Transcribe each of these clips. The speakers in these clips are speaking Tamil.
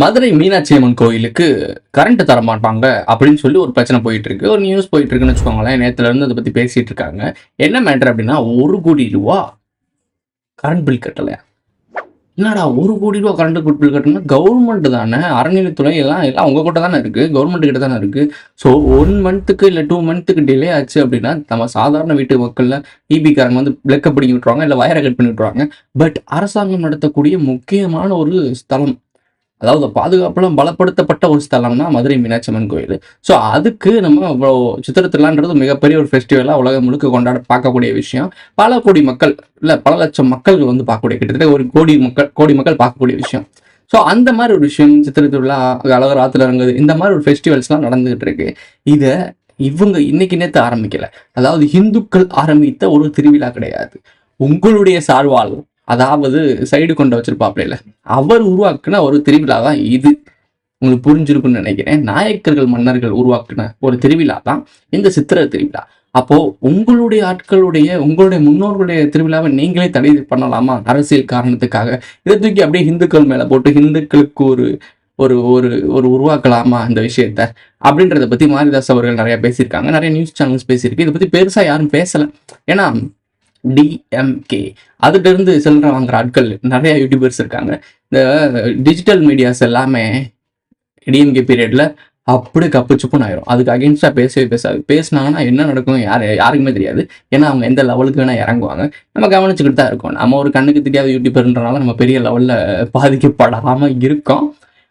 மதுரை மீனாட்சி அம்மன் கோயிலுக்கு கரண்ட் தர மாட்டாங்க அப்படின்னு சொல்லி ஒரு பிரச்சனை போயிட்டு இருக்கு. ஒரு நியூஸ் போயிட்டு இருக்குன்னு வச்சுக்கோங்களேன். நேத்துல இருந்து அதை பத்தி பேசிட்டு இருக்காங்க. என்ன மேட்டர் அப்படின்னா, 1,00,00,000 கரண்ட் பில் கட்டல. என்னடா 1,00,00,000 கரண்ட் பில் கட்டணும்? கவர்மெண்ட் தானே, அறநிலைத்துறை எல்லாம் எல்லாம் உங்க கிட்ட தானே இருக்கு, கவர்மெண்ட் கிட்ட தானே இருக்கு. ஸோ 1 மந்த்துக்கு இல்லை 2 மந்த்துக்கு டிலே ஆச்சு அப்படின்னா நம்ம சாதாரண வீட்டு மக்கள்ல காரங்க வந்து பிளக்க பிடிங்கி விட்டுருவாங்க, இல்லை வயரை கட் பண்ணி விட்டுருவாங்க. பட் அரசாங்கம் நடத்தக்கூடிய முக்கியமான ஒரு ஸ்தலம், அதாவது பாதுகாப்புலாம் பலப்படுத்தப்பட்ட ஒரு ஸ்தலம்னா மதுரை மீனாட்சி அம்மன் கோயில். ஸோ அதுக்கு நம்ம இவ்வளோ சித்திரை திருவிழான்றது மிகப்பெரிய ஒரு ஃபெஸ்டிவலாக உலகம் முழுக்க பார்க்கக்கூடிய விஷயம். பல கோடி மக்கள், இல்லை பல லட்சம் மக்கள் வந்து பார்க்கக்கூடிய, கிட்டத்தட்ட ஒரு கோடி மக்கள் பார்க்கக்கூடிய விஷயம். ஸோ அந்த மாதிரி ஒரு விஷயம், சித்திரை திருவிழா, அழகர் ஆத்துல இறங்குது, இந்த மாதிரி ஒரு ஃபெஸ்டிவல்ஸ்லாம் நடந்துகிட்டு இருக்கு. இதை இவங்க இன்னைக்கு நேற்று ஆரம்பிக்கல. அதாவது இந்துக்கள் ஆரம்பித்த ஒரு திருவிழா கிடையாது. உங்களுடைய சார்பால், அதாவது சைடு கொண்டு வச்சிருப்பாப்ல, அவர் உருவாக்குன ஒரு திருவிழா தான் இது. உங்களுக்கு புரிஞ்சிருக்குன்னு நினைக்கிறேன். நாயக்கர்கள் மன்னர்கள் உருவாக்குன ஒரு திருவிழா தான் இந்த சித்திரை திருவிழா. அப்போ உங்களுடைய ஆட்களுடைய, உங்களுடைய முன்னோர்களுடைய திருவிழாவை நீங்களே தடை பண்ணலாமா அரசியல் காரணத்துக்காக? இதை தூக்கி அப்படியே இந்துக்கள் மேல போட்டு ஹிந்துக்களுக்கு ஒரு ஒரு ஒரு ஒரு உருவாக்கலாமா இந்த விஷயத்த அப்படின்றத பத்தி மாரிதாஸ் அவர்கள் நிறைய பேசியிருக்காங்க, நிறைய நியூஸ் சேனல்ஸ் பேசியிருக்கு. இதை பத்தி பெருசா யாரும் பேசல. ஏன்னா டிஎம்கே அதுல இருந்து செல்ற வாங்குற ஆட்கள் நிறைய யூடியூபர்ஸ் இருக்காங்க. இந்த டிஜிட்டல் மீடியாஸ் எல்லாமே டிஎம்கே பீரியட்ல அப்படியே கப்பு சுப்புன்னு ஆயிரும். அதுக்கு அகேன்ஸ்டா பேசவே பேசாது. பேசினாங்கன்னா என்ன நடக்கும் யாருக்குமே தெரியாது. ஏன்னா அவங்க எந்த லெவலுக்கு வேணா இறங்குவாங்க. நம்ம கவனிச்சுக்கிட்டு தான் இருக்கோம். நம்ம ஒரு கண்ணுக்கு தெரியாத யூடியூபர்ன்றனால நம்ம பெரிய லெவல்ல பாதிக்கப்படாம இருக்கோம்.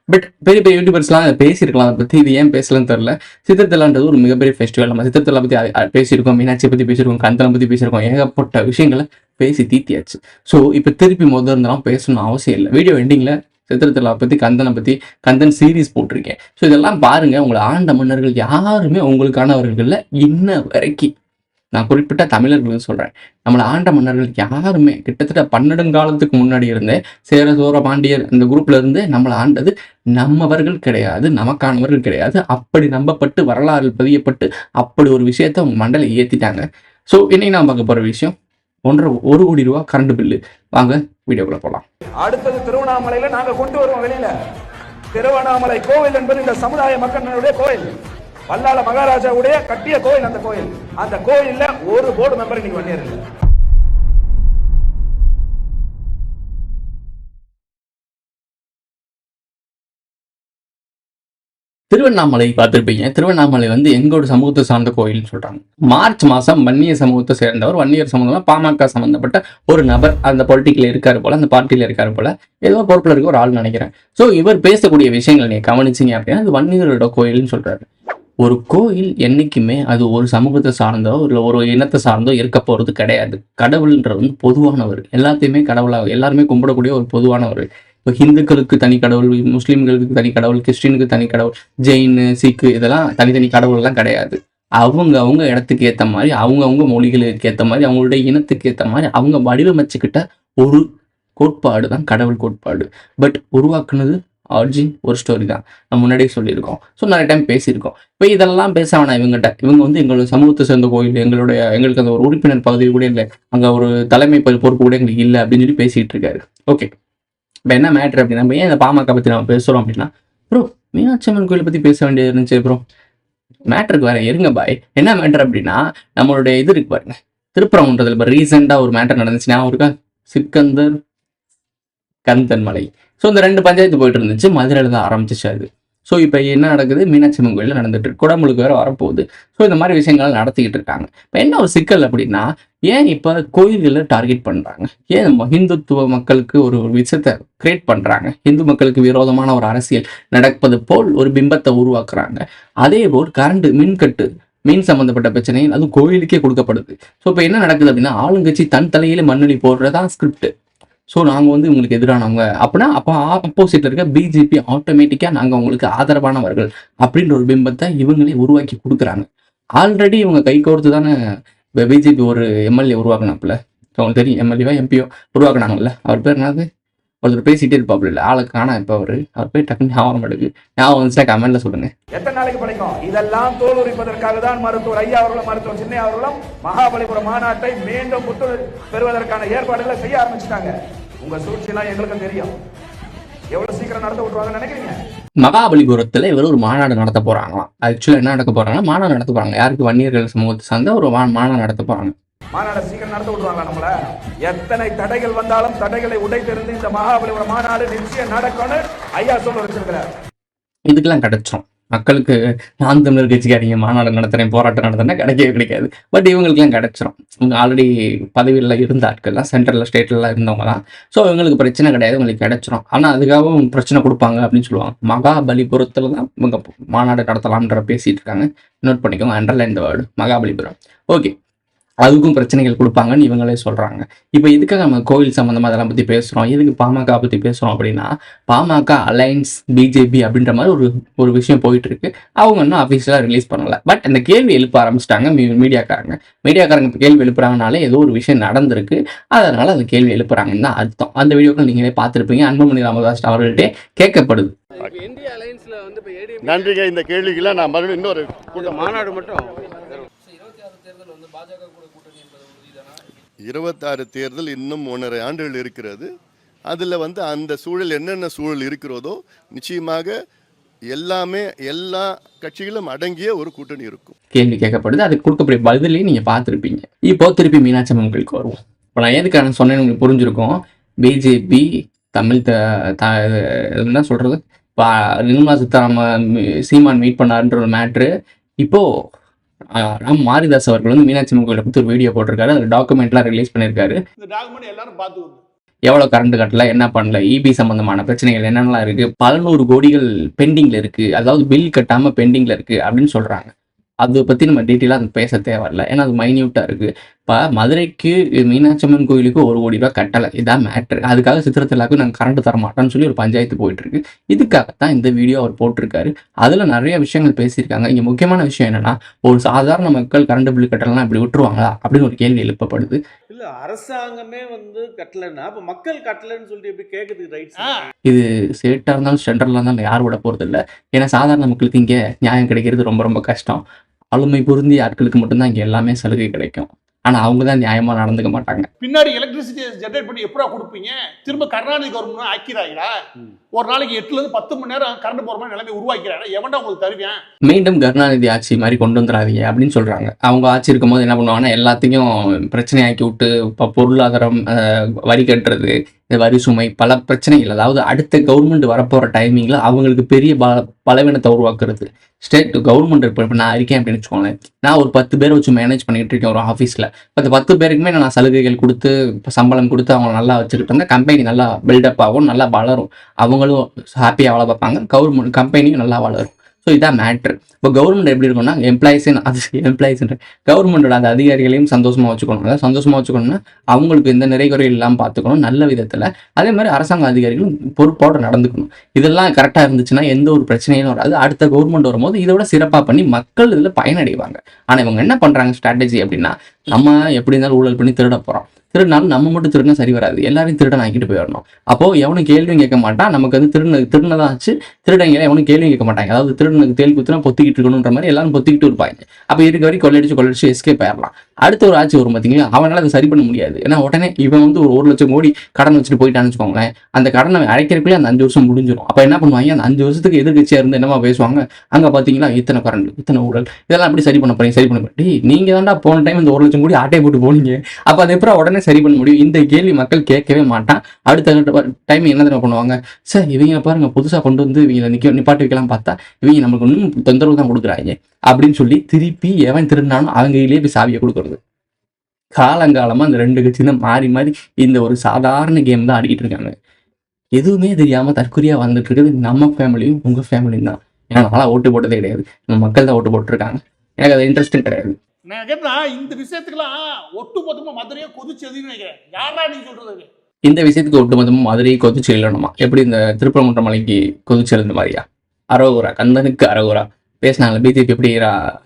பட் பெரிய பெரிய யூடியூபர்ஸ்லாம் பேசியிருக்கலாம். அதை பற்றி இது ஏன் பேசலன்னு தெரில. சித்திரத்திலான்றது ஒரு மிகப்பெரிய ஃபெஸ்டிவல். நம்ம சித்திரத்தில பற்றி பேசியிருக்கோம், மீனாட்சியை பற்றி பேசியிருக்கோம், கந்தனை பற்றி பேசியிருக்கோம், ஏகப்பட்ட விஷயங்களை பேசி தீத்தியாச்சு. ஸோ இப்போ திருப்பி இருந்தெல்லாம் பேசணும் அவசியம் இல்லை. வீடியோ எண்டிங்கில் சித்திரத்திலா பற்றி, கந்தனை பற்றி, கந்தன் சீரீஸ் போட்டிருக்கேன். ஸோ இதெல்லாம் பாருங்கள். உங்களை ஆண்ட மன்னர்கள் யாருமே உங்களுக்கானவர்கள் இன்ன வரைக்கும், நான் குறிப்பிட்ட தமிழர்கள் சொல்கிறேன், நம்மளை ஆண்ட மன்னர்கள் யாருமே கிட்டத்தட்ட 12 காலத்துக்கு முன்னாடி இருந்தே சேர சோழ பாண்டியர் இந்த குரூப்ல இருந்து நம்மளை ஆண்டது நம்மவர்கள் கிடையாது, நமக்கானவர்கள் கிடையாது. அப்படி நம்பப்பட்டு வரலாறு பதியப்பட்டு அப்படி ஒரு விஷயத்த அவங்க மண்டலை ஏற்றிட்டாங்க. ஸோ இன்னைக்கு நான் பார்க்க போகிற விஷயம் 1 கோடி ரூபா கரண்ட் பில்லு. வாங்க வீடியோக்குள்ள போகலாம். அடுத்தது திருவண்ணாமலையில நாங்க கொண்டு வருவோம் வெளியில. திருவண்ணாமலை கோவில் என்பது இந்த சமுதாய மக்களுடைய கோயில். வல்லாள மகாராஜாவுடைய கட்டிய கோயில் அந்த கோயில். அந்த கோயில்ல ஒரு போர்டு மெம்பர் இன்னைக்கு வண்டியர். திருவண்ணாமலை பார்த்துருப்பீங்க. திருவண்ணாமலை வந்து எங்களோட சமூகத்தை சார்ந்த கோயில்னு சொல்றாங்க. மார்ச் மாதம் வன்னிய சமூகத்தை சேர்ந்தவர், வன்னியர் சமூகம் பாமக சம்பந்தப்பட்ட ஒரு நபர் அந்த பொலிட்டிக்கல இருக்காரு போல, அந்த பார்ட்டியில இருக்காரு போல, ஏதோ பொறுப்புல இருக்க ஒரு ஆள் நினைக்கிறேன். ஸோ இவர் பேசக்கூடிய விஷயங்கள் நீங்க கவனிச்சிங்க அப்படின்னா அது வன்னியரோட கோயில்னு சொல்றாரு. ஒரு கோயில் என்னைக்குமே அது ஒரு சமூகத்தை சார்ந்தோ இல்லை ஒரு இனத்தை சார்ந்தோ இருக்க போறது கிடையாது. கடவுள்ன்றது வந்து பொதுவானவர், எல்லாத்தையுமே கடவுளாக எல்லாருமே கும்பிடக்கூடிய ஒரு பொதுவானவர். இப்போ ஹிந்துக்களுக்கு தனி கடவுள், முஸ்லீம்களுக்கு தனி கடவுள், கிறிஸ்டினுக்கு தனி கடவுள், ஜெயின், சீக்கு இதெல்லாம் தனித்தனி கடவுள்லாம் கிடையாது. அவங்க இடத்துக்கு ஏற்ற மாதிரி, அவங்கவுங்க மொழிகளுக்கு ஏற்ற மாதிரி, அவங்களுடைய இனத்துக்கு ஏற்ற மாதிரி அவங்க வடிவமைச்சுக்கிட்ட ஒரு கோட்பாடு தான் கடவுள் கோட்பாடு. பட் உருவாக்குனது ஆர்ஜின் ஒரு ஸ்டோரி தான். நம்ம முன்னாடியே சொல்லியிருக்கோம். ஸோ நிறைய டைம் பேசியிருக்கோம். இப்போ இதெல்லாம் பேச வேணாம் இவங்ககிட்ட. இவங்க வந்து எங்களோட சமூகத்தை சேர்ந்த கோயில், எங்களுக்கு அந்த ஒரு உறுப்பினர் பகுதி கூட இல்லை, அங்கே ஒரு தலைமை பொறுப்பு கூட எங்களுக்கு இல்லை அப்படின்னு சொல்லி பேசிகிட்டு இருக்காரு. ஓகே, இப்போ என்ன மேட்ரு அப்படின்னா, நம்ம ஏன் இந்த பாமக பற்றி நம்ம பேசுகிறோம் அப்படின்னா, ப்ரோ மீனாட்சி அம்மன் கோயிலை பற்றி பேச வேண்டியது இருந்துச்சு. ப்ரோ மேட்ருக்கு வேற இருங்க பாய். என்ன மேட்ரு அப்படின்னா, நம்மளுடைய இது இருக்கு பாருங்க, திருப்பரங்குன்றத்தில் இப்போ ரீசெண்டாக ஒரு மேட்டர் நடந்துச்சு, ஞாபகம் இருக்கா? சிக்கந்தர் கந்தன் மலை. ஸோ இந்த 2 பஞ்சாயத்து போயிட்டு இருந்துச்சு, மதுரையில் தான் ஆரம்பிச்சிச்சு அது. ஸோ இப்போ என்ன நடக்குது, மீனாட்சி அம்மன் கோயிலில் நடந்துட்டு இருக்கு, குடமுழுக்கு வேற வரப்போகுது. ஸோ இந்த மாதிரி விஷயங்கள் நடத்திக்கிட்டு இருக்காங்க. இப்போ என்ன ஒரு சிக்கல் அப்படின்னா, ஏன் இப்போ கோயில்களை டார்கெட் பண்ணுறாங்க? ஏன் நம்ம ஹிந்துத்துவ மக்களுக்கு ஒரு விஷயத்தை கிரியேட் பண்ணுறாங்க? இந்து மக்களுக்கு விரோதமான ஒரு அரசியல் நடப்பது போல் ஒரு பிம்பத்தை உருவாக்குறாங்க. அதே போல் கரண்ட் மின்கட்டு, மீன் சம்பந்தப்பட்ட பிரச்சனை அது கோயிலுக்கே கொடுக்கப்படுது. ஸோ இப்போ என்ன நடக்குது அப்படின்னா, ஆளுங்கட்சி தன் தலையில மண்ணெளி போடுறதான் ஸ்கிரிப்ட். ஸோ நாங்கள் வந்து உங்களுக்கு எதிரானவங்க அப்படின்னா, அப்போ ஆப்போசிட்ல இருக்க பிஜேபி ஆட்டோமேட்டிக்காக நாங்கள் உங்களுக்கு ஆதரவானவர்கள் அப்படின்ற ஒரு பிம்பத்தை இவங்களே உருவாக்கி கொடுக்குறாங்க. ஆல்ரெடி இவங்க கை கோர்த்து தானே பிஜேபி ஒரு எம்எல்ஏ உருவாக்குனாப்புல, அவங்களுக்கு தெரியும், எம்எல்ஏவா எம்பியோ உருவாக்குனாங்கல்ல. அவர் பேர் என்னது, ஒருத்தர் பேசிட்டே இருப்பாப்புல, இல்லை ஆளுக்கு காணா இப்போ அவர் போய் டக்குன்னு ஞாபகம் எடுக்கு. ஞாபகம் வந்துச்சுன்னா கமெண்ட்ல சொல்லுங்க. எத்தனை நாளைக்கு படிக்கும்? இதெல்லாம் தோல் உரிப்பதற்காக தான் மருத்துவர் ஐயா அவர்களும் மருத்துவர் சின்னையா அவர்களும் மகாபலிபுரம் மாநாட்டை மீண்டும் புத்துணர்வு பெறுவதற்கான ஏற்பாடுகளை செய்ய ஆரம்பிச்சிட்டாங்க. உங்க சூழ்ச்சியெல்லாம் எங்களுக்கும் தெரியும். எவ்வளவு சீக்கிரம் நடத்த விட்டுருவாங்கன்னு நினைக்கிறீங்க? மகாபலிபுரத்துல இவர் ஒரு மாநாடு நடத்த போறாங்களாம். ஆக்சுவலா என்ன நடக்க போறாங்கன்னா, மாநாடு நடத்த போறாங்க. யாருக்கு? வன்னியர்கள் சமூகத்தை சார்ந்த ஒரு மாநாடு நடத்த போறாங்க. மாநாடு சீக்கிரம் நடத்த விட்டுருவாங்களா நம்மள? எத்தனை தடைகள் வந்தாலும் தடைகளை உடைத்திருந்து இந்த மகாபலிபுரம் மாநாடு நிச்சயம் நடக்கும்னு ஐயா சொல்ல வச்சிருக்கிறார். இதுக்கெல்லாம் கிடைச்சிரும். மக்களுக்கு நான் தமிழர் கட்சிக்காரங்க மாநாடு நடத்துறேன், போராட்டம் நடத்துறேன் கிடைக்கவே கிடைக்காது. பட் இவங்களுக்குலாம் கிடைச்சிரும். இவங்க ஆல்ரெடி பதவியில் இருந்த ஆட்கள் தான், சென்ட்ரலில் ஸ்டேட்லாம் இருந்தவங்க தான். ஸோ இவங்களுக்கு பிரச்சனை கிடையாது, இவங்களுக்கு கிடைச்சிரும். ஆனால் அதுக்காகவும் பிரச்சனை கொடுப்பாங்க அப்படின்னு சொல்லுவாங்க. மகாபலிபுரத்தில் தான் இவங்க மாநாடு நடத்தலாம்ன்ற பேசிட்டு இருக்காங்க. நோட் பண்ணிக்கோங்க, அண்டர்லைன் இந்த வேர்டு மகாபலிபுரம். ஓகே, அதுக்கும் பிரச்சனைகள் கொடுப்பாங்கன்னு இவங்களே சொல்கிறாங்க. இப்போ எதுக்காக நம்ம கோவில் சம்மந்தமாக அதெல்லாம் பற்றி பேசுகிறோம், எதுக்கு பாமக பற்றி பேசுகிறோம் அப்படின்னா, பாமக அலைன்ஸ் பிஜேபி அப்படின்ற மாதிரி ஒரு விஷயம் போயிட்டு இருக்கு. அவங்க இன்னும் அஃபீஷியலாக ரிலீஸ் பண்ணலை. பட் இந்த கேள்வி எழுப்ப ஆரம்பிச்சிட்டாங்க மீடியாக்காரங்க கேள்வி எழுப்புறாங்கனாலே ஏதோ ஒரு விஷயம் நடந்திருக்கு, அதனால் அந்த கேள்வி எழுப்புறாங்கன்னு தான் அர்த்தம். அந்த வீடியோக்கள் நீங்களே பார்த்துருப்பீங்க. அன்புமணி ராமதாஸ் அவர்கள்ட்டே கேட்கப்படுது. நன்றிங்க. இந்த கேள்விக்கெல்லாம் நான் மறுபடியும் இன்னொரு மாநாடு மட்டும் 26 தேர்தல் இன்னும் 1.5 ஆண்டுகள் இருக்கிறது. அதில் அந்த சூழல் என்னென்ன சூழல் இருக்கிறதோ நிச்சயமாக எல்லா கட்சிகளும் அடங்கிய ஒரு கூட்டணி இருக்கும். கேள்வி கேட்கப்படுது, அதுக்கு கொடுக்கக்கூடிய பதிலையும் நீங்கள் பார்த்துருப்பீங்க. இப்போ திருப்பி மீனாட்சி அம்மன் கோயிலுக்கு வருவோம். இப்போ நான் எதுக்கான சொன்னேன்னு உங்களுக்கு புரிஞ்சிருக்கும். பிஜேபி தமிழ் என்ன சொல்கிறது, இப்போ நிர்மலா சீதாராமன் சீமான் மீட் பண்ணாருன்ற ஒரு மேட்ரு. இப்போது மாரிதாஸ் அவர்கள் மீனாட்சி அம்மன் கோயிலை பற்றி ஒரு வீடியோ போட்டிருக்காரு. அதில் டாக்குமெண்ட்லாம் ரிலீஸ் பண்ணியிருக்காரு. இந்த டாக்குமெண்ட் எல்லாரும் பார்த்து எவ்வளோ கரண்ட் கட்டல, என்ன பண்ணல, இபி சம்பந்தமான பிரச்சனைகள் என்னென்னலாம் இருக்குது, 100 கோடிகள் பெண்டிங்கில் இருக்குது, அதாவது பில் கட்டாமல் பெண்டிங்கில் இருக்குது அப்படின்னு சொல்கிறாங்க. அதை பற்றி நம்ம டீட்டெயிலாக அது பேச தேவையில்லை, ஏன்னா அது மைன்யூட்டாக இருக்குது. இப்போ மதுரைக்கு மீனாட்சி அம்மன் கோயிலுக்கு 1 கோடி ரூபா கட்டலை, இதான் மேட்ரு. அதுக்காக சித்திரத்திலாவுக்கு நாங்கள் கரண்ட் தர மாட்டோம்னு சொல்லி ஒரு பஞ்சாயத்து போயிட்டுருக்கு. இதுக்காகத்தான் இந்த வீடியோ அவர் போட்டிருக்காரு. அதில் நிறைய விஷயங்கள் பேசியிருக்காங்க. இங்கே முக்கியமான விஷயம் என்னென்னா, ஒரு சாதாரண மக்கள் கரண்ட் பில் கட்டலாம் இப்படி விட்டுருவாங்களா அப்படின்னு ஒரு கேள்வி எழுப்பப்படுது. இல்ல அரசாங்கமே கட்டலன்னா அப்ப மக்கள் கட்டலன்னு சொல்லிட்டு எப்படி கேட்குறதுக்கு ரைட்ஸ்? இது ஸ்டேட்டாக இருந்தாலும் சென்ட்ரலாக இருந்தாலும் யார் விட போகிறது இல்லை. ஏன்னா சாதாரண மக்களுக்கு இங்கே நியாயம் கிடைக்கிறது ரொம்ப ரொம்ப கஷ்டம். ஆளுமை பொருந்திய ஆட்களுக்கு மட்டும்தான் இங்கே எல்லாமே சலுகை கிடைக்கும். ஆனால் அவங்க தான் நியாயமாக நடந்துக்க மாட்டாங்க. பின்னாடி எலக்ட்ரிசிட்டி ஜென்ரேட் பண்ணி எப்படா கொடுப்பீங்க? திரும்ப கருணாநிதி கவர்மெண்ட் ஆக்கிறாங்களா? ஒரு நாளைக்கு 8லேருந்து 10 மணி நேரம் கரண்ட் போகிற மாதிரி நிலைமை உருவாக்கிறாங்க. எவன்டா உங்களுக்கு தருவேன்? மீண்டும் கருணாநிதி ஆட்சி மாதிரி கொண்டு வந்துடாதீங்க அப்படின்னு சொல்கிறாங்க. அவங்க ஆட்சி இருக்கும்போது என்ன பண்ணுவாங்கன்னா, எல்லாத்தையும் பிரச்சனையாக்கி விட்டு இப்போ பொருளாதாரம், வரி கட்டுறது, இந்த வரி சுமை, பல பிரச்சனைகள், அதாவது அடுத்த கவர்மெண்ட் வரப்போகிற டைமிங்கில் அவங்களுக்கு பெரிய பலவீனத்தை உருவாக்குறது. ஸ்டேட் கவர்மெண்ட் இப்போ நான் இருக்கேன் அப்படின்னு வச்சுக்கோங்களேன், நான் ஒரு 10 பேரை வச்சு மேனேஜ் பண்ணிகிட்டு இருக்கேன் ஒரு ஆஃபீஸில். இப்போ 10 பேருக்குமே நான் சலுகைகள் கொடுத்து சம்பளம் கொடுத்து அவங்க நல்லா வச்சுக்கிட்டு இருந்தால் கம்பெனி நல்லா பில்டப் ஆகும், நல்லா வளரும், அவங்களும் ஹாப்பியாக வேலை பார்ப்பாங்க, கவர்மெண்ட் கம்பெனியும் நல்லா வளரும். ஸோ இதான் மேட்ரு. இப்போ கவர்மெண்ட் எப்படி இருக்கும்னா, கவர்மெண்டோட அந்த அதிகாரிகளையும் சந்தோஷமாக வச்சுக்கணும். அதாவது சந்தோஷமாக வச்சுக்கணும்னா அவங்களுக்கு எந்த நிறைகுறை இல்லாமல் பார்த்துக்கணும் நல்ல விதத்தில். அதே மாதிரி அரசாங்க அதிகாரிகளும் பொறுப்போடு நடந்துக்கணும். இதெல்லாம் கரெக்டாக இருந்துச்சுன்னா எந்த ஒரு பிரச்சனையும் வராது. அடுத்த கவர்மெண்ட் வரும்போது இதோட சிறப்பாக பண்ணி மக்கள் இதில் பயனடைவாங்க. ஆனால் இவங்க என்ன பண்ணுறாங்க ஸ்ட்ராட்டஜி அப்படின்னா, நம்ம எப்படி இருந்தாலும் ஊழல் பண்ணி திருட போகிறோம், திருடினாலும் நம்ம மட்டும் திருடினா சரி வராது, எல்லாரையும் திருடன் ஆக்கிட்டு போயிடணும். அப்போது எவனும் கேள்வியும் கேட்க மாட்டான். நமக்கு திருடினதான் ஆச்சு, திருடங்களை எவனும் கேள்வியும் கேட்க மாட்டாங்க. அதாவது திருடனுக்கு தேல் குத்துனா பொத்திக்கிட்டு இருக்கணுன்ற மாதிரி எல்லாரும் பொத்திக்கிட்டு இருப்பாங்க. அப்போ இருக்க வரைக்கும் கொள்ளடிச்சு எஸ்கேப் ஆயிடலாம். அடுத்த ஒரு ஆட்சி வரும் பார்த்தீங்களா, அவனால் அதை சரி பண்ண முடியாது. ஏன்னா உடனே இவன் ஒரு 1 லட்சம் கோடி கடன் வச்சுட்டு போயிட்டான்னு வச்சுக்கோங்களேன், அந்த கடனை அடைக்கிறக்குள்ளே அந்த 5 வருஷம் முடிஞ்சிடும். அப்போ என்ன பண்ணுவாங்க, அந்த 5 வருஷத்துக்கு எதிர்கட்சியாக இருந்து என்னமா பேசுவாங்க, அங்கே பார்த்தீங்களா இத்தனை கரண்ட், இத்தனை ஊழல், இதெல்லாம் எப்படி சரி பண்ண போறீங்க? நீங்கள் தான்டா போன டைம் இந்த 1 லட்சம் கோடி ஆட்டை போட்டு போனீங்க, அப்போ அதை எப்போ உடனே சரி பண்ண முடியும்? இந்த கேள்வி மக்கள் கேட்கவே மாட்டான். அடுத்த டைம் என்ன தெரியுமா பண்ணுவாங்க, சார் இவங்க பாருங்க புதுசாக கொண்டு வந்து இவங்களை நிப்பாட்டி வைக்கலாம் பார்த்தா இவங்க நமக்கு இன்னும் தொந்தரவு தான் கொடுக்குறாங்க அப்படின்னு சொல்லி திருப்பி எவன் திருடினாலும் அவங்க கையிலேயே போய் சாவியை கொடுக்குறது. காலங்காலமாக அந்த 2 கட்சி தான் மாறி மாறி இந்த ஒரு சாதாரண கேம் தான் ஆடிக்கிட்டு இருக்காங்க. எதுவுமே தெரியாமல் தற்கொலையாக வந்துட்டு இருக்கிறது நம்ம ஃபேமிலியும் உங்கள் ஃபேமிலியும் தான். ஏன்னா நான்லாம் ஓட்டு போட்டதே கிடையாது, நம்ம மக்கள் தான் ஓட்டு போட்டுருக்காங்க. எனக்கு அது இன்ட்ரெஸ்டும் கிடையாது. நான் கேட்டா இந்த விஷயத்துக்குலாம் ஒட்டு மொத்தமா மதுரையை கொதிச்சு எதுன்னு நினைக்கிறேன். யாரா நீங்க சொல்றது? இந்த விஷயத்துக்கு ஒட்டு மொத்தமாக மதுரையை கொதிச்சு எழுதணுமா? எப்படி இந்த திருப்பரங்குன்ற மலைக்கு கொதிச்சு எழுந்த மாதிரியா? அரோகுரா, கந்தனுக்கு அரோகுரா பேசினாங்க பிஜேபி எப்படி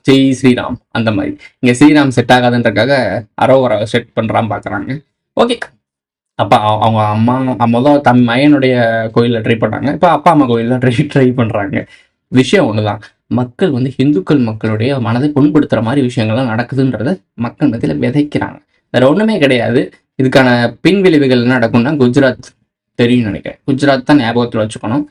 ஜெய் ஸ்ரீராம் அந்த மாதிரி. இங்கே ஸ்ரீராம் செட் ஆகாதுன்றக்காக அரோகுரா செட் பண்ணுறான்னு பார்க்குறாங்க. ஓகே, அப்போ அவங்க மொதல் மயனுடைய கோயிலில் ட்ரை பண்ணாங்க, இப்போ அப்பா அம்மா கோயிலில் ட்ரை பண்ணுறாங்க. விஷயம் ஒன்று தான், மக்கள் இந்துக்கள் மக்களுடைய மனதை புண்படுத்துகிற மாதிரி விஷயங்கள்லாம் நடக்குதுன்றத மக்கள் மத்தியில் விதைக்கிறாங்க. வேறு ஒன்றுமே கிடையாது. இதுக்கான பின் விளைவுகள் என்ன நடக்கும்னா, குஜராத் தெரியும்னு நினைக்கிறேன். குஜராத் தான் ஞாபகத்தில் வச்சுக்கணும்.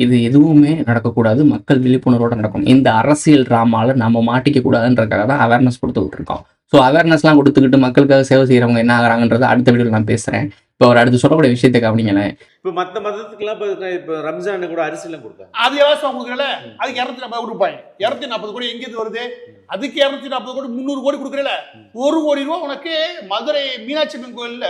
இது எதுவுமே நடக்கக்கூடாது. மக்கள் விழிப்புணர்வோட நடக்கணும். இந்த அரசியல் ட்ராமால நம்ம மாட்டிக்க கூடாதுன்றதுக்காக தான் அவேர்னஸ் கொடுத்துக்கிட்டு இருக்கோம். ஸோ அவேர்னஸ்லாம் கொடுத்துக்கிட்டு மக்களுக்காக சேவை செய்கிறவங்க என்ன ஆகுறாங்கன்றத அடுத்த வீடியோவில் நான் பேசுகிறேன். இப்போ அவர் அடுத்து சொல்லக்கூடிய விஷயத்தை கவனிங்களேன். இப்போ மற்ற மதத்துக்குலாம் இப்போ ரம்ஜானு கூட அரிசிலாம் கொடுத்தாங்க. அது இலவசம் கொடுக்குறல, அதுக்கு 240 கொடுப்பாங்க. 240 கோடி எங்கேருந்து வருது? அதுக்கு 240 கோடி 300 கோடி கொடுக்குறல. 1 கோடி ரூபா உனக்கு மதுரை மீனாட்சி அம்மன் கோயில்ல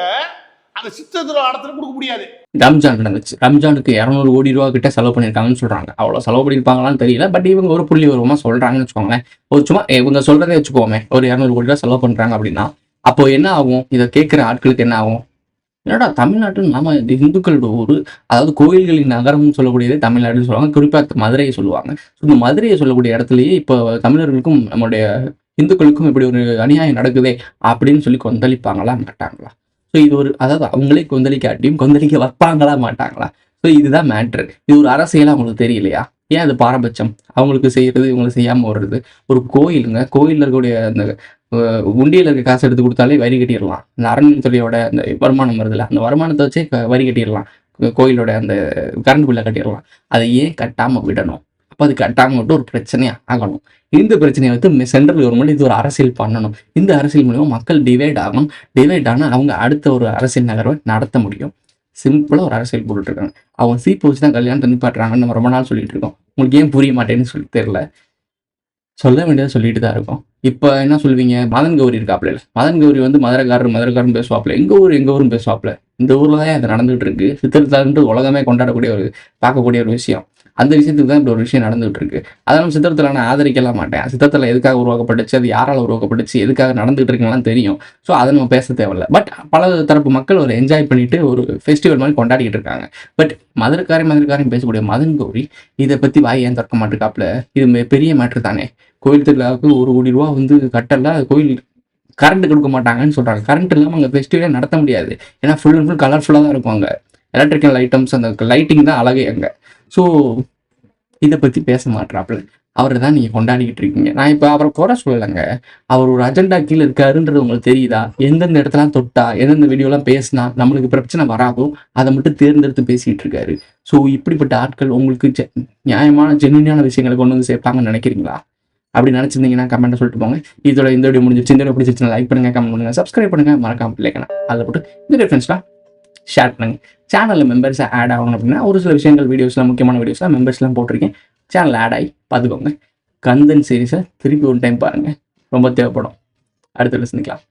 அந்த சித்திர ஆடத்துல கொடுக்க முடியாது. ரம்ஜான் நடந்துச்சு. ரம்ஜானுக்கு 200 கோடி ரூபா கிட்ட செலவு பண்ணியிருக்காங்கன்னு சொல்றாங்க. அவ்வளோ செலவு பண்ணியிருப்பாங்களான்னு தெரியல. பட் இவங்க ஒரு புள்ளி வருவமாக சொல்றாங்கன்னு வச்சுக்கோங்களேன். ஒரு சும்மா இவங்க சொல்றதே வச்சுக்கோமே, ஒரு 200 கோடி ரூபா செலவு பண்றாங்க அப்படின்னா அப்போ என்ன ஆகும்? இதை கேட்குற ஆட்களுக்கு என்ன ஆகும்? என்னடா தமிழ்நாட்டில் நாம இந்துக்களோட ஊர், அதாவது கோயில்களின் நகரம்னு சொல்லக்கூடியதே தமிழ்நாடுன்னு சொல்லுவாங்க. குறிப்பாக மதுரையை சொல்லுவாங்க. ஸோ இந்த மதுரையை சொல்லக்கூடிய இடத்துலயே இப்போ தமிழர்களுக்கும் நம்முடைய இந்துக்களுக்கும் இப்படி ஒரு அநியாயம் நடக்குதே அப்படின்னு சொல்லி கொந்தளிப்பாங்களா மாட்டாங்களா? ஸோ இது ஒரு, அதாவது அவங்களே கொந்தளிக்காட்டியும் கொந்தளிக்க வைப்பாங்களா மாட்டாங்களா? ஸோ இதுதான் மேட்ரு. இது ஒரு அரசியலாக அவங்களுக்கு தெரியலையா? ஏன் அது பாரபட்சம்? அவங்களுக்கு செய்யறது இவங்களுக்கு செய்யாமல் வர்றது. ஒரு கோயிலுங்க, கோயிலில் இருக்கக்கூடிய அந்த உண்டியில் இருக்க காசு எடுத்து கொடுத்தாலே வரி கட்டிடலாம். இந்த அறநிலையத்துறையோட அந்த வருமானம் வருதுல்ல, அந்த வருமானத்தை வச்சே வரி கட்டிடலாம். கோயிலோட அந்த கரண்ட் பில்லை கட்டிடலாம். அதை ஏன் கட்டாமல் விடணும்? அப்போ அது கட்டாமல் விட்டு ஒரு பிரச்சனையாக ஆகணும். இந்த பிரச்சனையை வந்து சென்ட்ரல் கவர்மெண்ட் இது ஒரு அரசியல் பண்ணணும். இந்த அரசியல் மூலமா மக்கள் டிவைட் ஆகணும். டிவைட் ஆனால் அவங்க அடுத்த ஒரு அரசியல் நகர்வை நடத்த முடியும். சிம்பிளாக ஒரு அரசியல் போட்டுருக்காங்க. அவங்க சீப்பு வச்சு தான் கல்யாணத்தை நிப்பாட்டுறாங்கன்னு நம்ம ரொம்ப நாள் சொல்லிட்டு இருக்கோம். உங்களுக்கு ஏன் புரிய மாட்டேன்னு சொல்லி தெரியல. சொல்ல வேண்டியதை சொல்லிட்டு தான் இருக்கும். இப்போ என்ன சொல்லுவீங்க? மதன் கௌரி இருக்காப்புல. மதன் கௌரி வந்து மதுரைக்காரன் பேசுவாப்புல. எங்கள் ஊரும் பேசுவாப்புல. இந்த ஊரில் தான் அது நடந்துகிட்டு இருக்கு. சித்திரத்தான்ட்டு உலகமே கொண்டாடக்கூடிய ஒரு பார்க்கக்கூடிய ஒரு விஷயம். அந்த விஷயத்துக்கு தான் இப்படி ஒரு விஷயம் நடந்துகிட்டு இருக்கு. அதனால சித்திரத்தில் நான் ஆதரிக்கலாம் மாட்டேன். சித்திரத்தில் எதுக்காக உருவாக்கப்பட்டுச்சு, அது யாரால் உருவாக்கப்பட்டுச்சு, எதுக்காக நடந்துகிட்டு இருக்குலாம் தெரியும். ஸோ அதை நம்ம பேச தேவையில்லை. பட் பல தரப்பு மக்கள் ஒரு என்ஜாய் பண்ணிட்டு ஒரு ஃபெஸ்டிவல் மாதிரி கொண்டாடிக்கிட்டு இருக்காங்க. பட் மதுரைக்காரன் பேசக்கூடிய மதன் கௌரி இதை பற்றி வாய் ஏன் திறக்க மாட்டேக்காப்புல? இது பெரிய மேட்ரு தானே. கோயில் திருவிழாவுக்கு 1 கோடி ரூபா வந்து கட்டல, கோயில் கரண்ட் கொடுக்க மாட்டாங்கன்னு சொல்கிறாங்க. கரண்ட் இல்லாமல் அங்கே ஃபெஸ்டிவலே நடத்த முடியாது. ஏன்னா ஃபுல் அண்ட் ஃபுல் கலர்ஃபுல்லாக தான் இருக்கும். அங்கே எலக்ட்ரிக்கல் ஐட்டம்ஸ், அந்த லைட்டிங் தான் அழகே அங்கே. ஸோ இதை பற்றி பேச மாட்டாப்புல. அவரை தான் நீங்கள் கொண்டாடிக்கிட்டு இருக்கீங்க. நான் இப்போ அவரை குறை சொல்லலைங்க. அவர் ஒரு அஜெண்டா கீழே இருக்காருன்றது உங்களுக்கு தெரியுதா? எந்தெந்த இடத்துலாம் தொட்டா, எந்தெந்த வீடியோலாம் பேசினா நம்மளுக்கு பிரச்சனை வராதோ அதை மட்டும் தேர்ந்தெடுத்து பேசிகிட்டு இருக்காரு. ஸோ இப்படிப்பட்ட ஆட்கள் உங்களுக்கு நியாயமான ஜென்யூனான விஷயங்களை கொண்டு வந்து சேர்ப்பாங்கன்னு நினைக்கிறீங்களா? அப்படி நினச்சிருந்தீங்கன்னா கமெண்ட்டை சொல்லிட்டு போங்க. இதோட இந்த வீடியோ முடிஞ்சிச்சு. இந்த வீடியோ பிடிச்சிருச்சுன்னா லைக் பண்ணுங்கள், கமெண்ட் பண்ணுங்கள், சப்ஸ்கிரைப் பண்ணுங்கள், மறக்காம பிள்ளைக்கணும் அதில் போட்டு இந்த டிஃப்ரென்ஸ்லாம் ஷேர் பண்ணுங்கள். சேனலில் மெம்பர்ஸை ஆட் ஆகணும் அப்படின்னா ஒரு சில விஷயங்கள் வீடியோஸ்லாம், முக்கியமான வீடியோஸ்லாம் மெம்பர்ஸ்லாம் போட்டிருக்கேன். சேனலில் ஆட் ஆகி பார்த்துக்கோங்க. கந்தன் சீரீஸை திருப்பி ஒரு டைம் பாருங்கள், ரொம்ப தேவைப்படும். அடுத்த சந்திக்கலாம்.